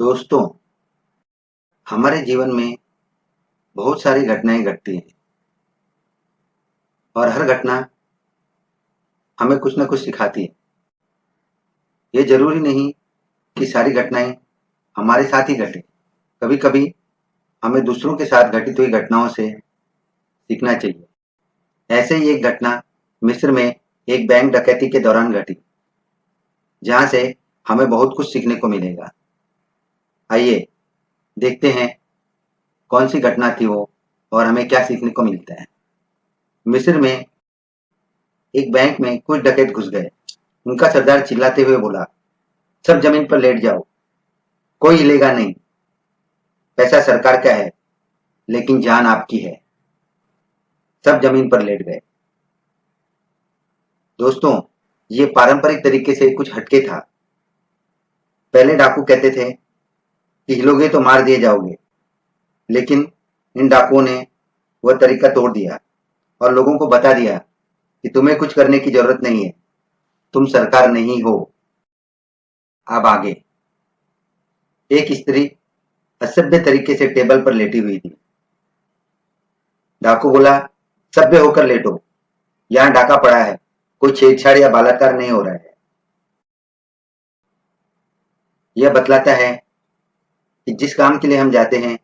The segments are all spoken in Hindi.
दोस्तों, हमारे जीवन में बहुत सारी घटनाएं घटती हैं और हर घटना हमें कुछ न कुछ सिखाती है। ये जरूरी नहीं कि सारी घटनाएं हमारे साथ ही घटे। कभी कभी हमें दूसरों के साथ घटित हुई घटनाओं से सीखना चाहिए। ऐसे ही एक घटना मिस्र में एक बैंक डकैती के दौरान घटी, जहां से हमें बहुत कुछ सीखने को मिलेगा। आइए देखते हैं कौन सी घटना थी वो और हमें क्या सीखने को मिलता है। मिस्र में एक बैंक में कुछ डकैत घुस गए। उनका सरदार चिल्लाते हुए बोला, सब जमीन पर लेट जाओ, कोई हिलेगा नहीं। पैसा सरकार का है, लेकिन जान आपकी है। सब जमीन पर लेट गए। दोस्तों, ये पारंपरिक तरीके से कुछ हटके था। पहले डाकू कहते थे कि हिलोगे तो मार दिए जाओगे, लेकिन इन डाकुओं ने वह तरीका तोड़ दिया और लोगों को बता दिया कि तुम्हें कुछ करने की जरूरत नहीं है, तुम सरकार नहीं हो। अब आगे एक स्त्री असभ्य तरीके से टेबल पर लेटी हुई थी। डाकू बोला, सभ्य होकर लेटो, यहाँ डाका पड़ा है, कोई छेड़छाड़ या बलात्कार नहीं हो रहा है। यह बतलाता है कि जिस काम के लिए हम जाते हैं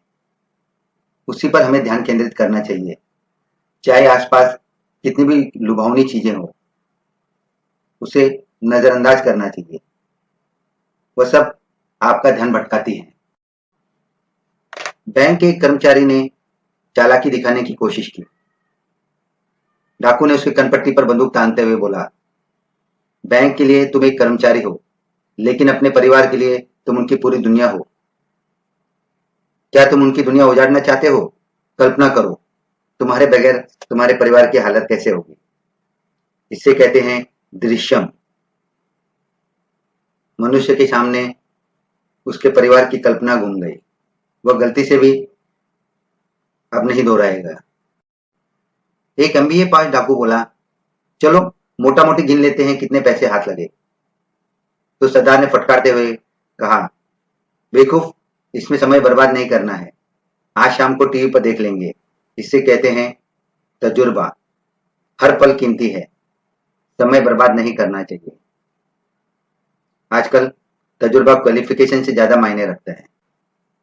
उसी पर हमें ध्यान केंद्रित करना चाहिए, चाहे आसपास कितनी भी लुभावनी चीजें हो, उसे नजरअंदाज करना चाहिए। वह सब आपका ध्यान भटकाती है। बैंक के एक कर्मचारी ने चालाकी दिखाने की कोशिश की। डाकू ने उसके कनपट्टी पर बंदूक तानते हुए बोला, बैंक के लिए तुम एक कर्मचारी हो, लेकिन अपने परिवार के लिए तुम उनकी पूरी दुनिया हो। क्या तुम उनकी दुनिया उजाड़ना चाहते हो? कल्पना करो, तुम्हारे बगैर तुम्हारे परिवार की हालत कैसे होगी। इसे कहते हैं दृश्यम। मनुष्य के सामने उसके परिवार की कल्पना घूम गई। वह गलती से भी अब नहीं दोहराएगा। एक एमबीए पास डाकू बोला, चलो मोटा मोटी गिन लेते हैं कितने पैसे हाथ लगे। तो सरदार ने फटकारते हुए कहा, बेवकूफ, इसमें समय बर्बाद नहीं करना है। आज शाम को टीवी पर देख लेंगे। इससे कहते हैं तजुर्बा। हर पल कीमती है, समय बर्बाद नहीं करना चाहिए। आजकल तजुर्बा क्वालिफिकेशन से ज्यादा मायने रखता है।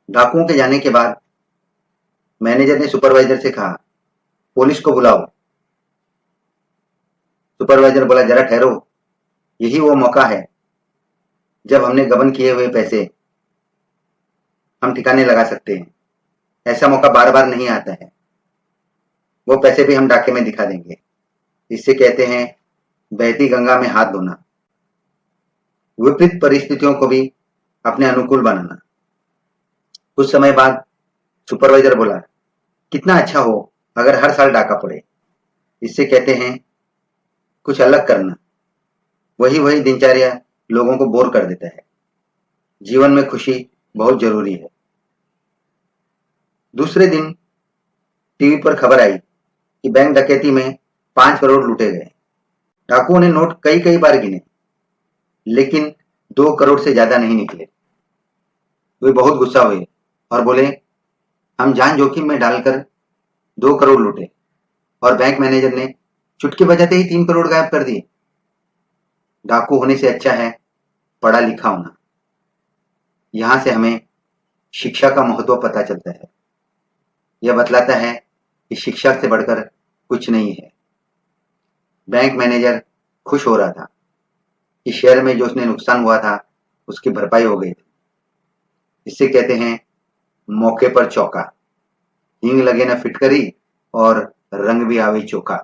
डाकुओं के जाने के बाद मैनेजर ने सुपरवाइजर से कहा, पुलिस को बुलाओ। सुपरवाइजर बोला, जरा ठहरो, यही वो मौका है जब हमने गबन किए हुए पैसे हम ठिकाने लगा सकते हैं। ऐसा मौका बार बार नहीं आता है। वो पैसे भी हम डाके में दिखा देंगे। इससे कहते हैं बहती गंगा में हाथ धोना। विपरीत परिस्थितियों को भी अपने अनुकूल बनाना। कुछ समय बाद सुपरवाइजर बोला, कितना अच्छा हो अगर हर साल डाका पड़े। इससे कहते हैं कुछ अलग करना। वही वही दिनचर्या लोगों को बोर कर देता है। जीवन में खुशी बहुत जरूरी है। दूसरे दिन टीवी पर खबर आई कि बैंक डकैती में 5 करोड़ लूटे गए। डाकुओं ने नोट कई कई बार गिने, लेकिन 2 करोड़ से ज्यादा नहीं निकले। वे बहुत गुस्सा हुए और बोले, हम जान जोखिम में डालकर 2 करोड़ लूटे और बैंक मैनेजर ने चुटकी बजाते ही 3 करोड़ गायब कर दिए। डाकू होने से अच्छा है पढ़ा लिखा होना। यहां से हमें शिक्षा का महत्व पता चलता है। यह बतलाता है कि शिक्षा से बढ़कर कुछ नहीं है। बैंक मैनेजर खुश हो रहा था कि शहर में जो उसने नुकसान हुआ था उसकी भरपाई हो गई थी। इससे कहते हैं मौके पर चौका। हींग लगे न फिटकरी और रंग भी आवे चोखा।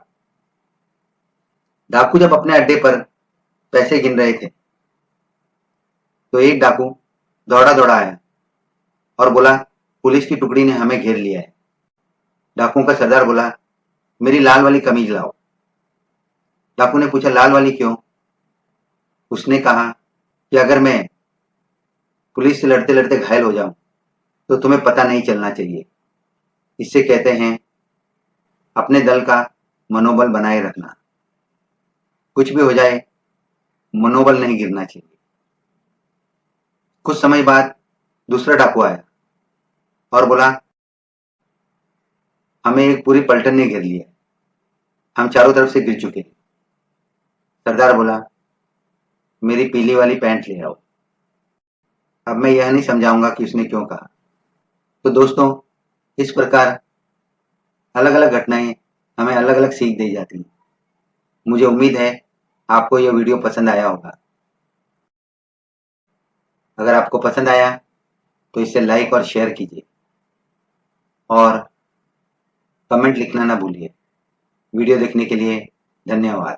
डाकू जब अपने अड्डे पर पैसे गिन रहे थे तो एक डाकू दौड़ा दौड़ा आया और बोला, पुलिस की टुकड़ी ने हमें घेर लिया है। डाकुओं का सरदार बोला, मेरी लाल वाली कमीज लाओ। डाकू ने पूछा, लाल वाली क्यों? उसने कहा कि अगर मैं पुलिस से लड़ते लड़ते घायल हो जाऊं तो तुम्हें पता नहीं चलना चाहिए। इससे कहते हैं अपने दल का मनोबल बनाए रखना। कुछ भी हो जाए, मनोबल नहीं गिरना चाहिए। कुछ समय बाद दूसरा डाकू आया और बोला, हमें एक पूरी पलटन ने घेर लिया, हम चारों तरफ से गिर चुके हैं। सरदार बोला, मेरी पीली वाली पैंट ले आओ। अब मैं यह नहीं समझाऊंगा कि उसने क्यों कहा। तो दोस्तों, इस प्रकार अलग अलग घटनाएं हमें अलग अलग सीख दी जाती हैं। मुझे उम्मीद है आपको यह वीडियो पसंद आया होगा। अगर आपको पसंद आया तो इसे लाइक और शेयर कीजिए और कमेंट लिखना ना भूलिए। वीडियो देखने के लिए धन्यवाद।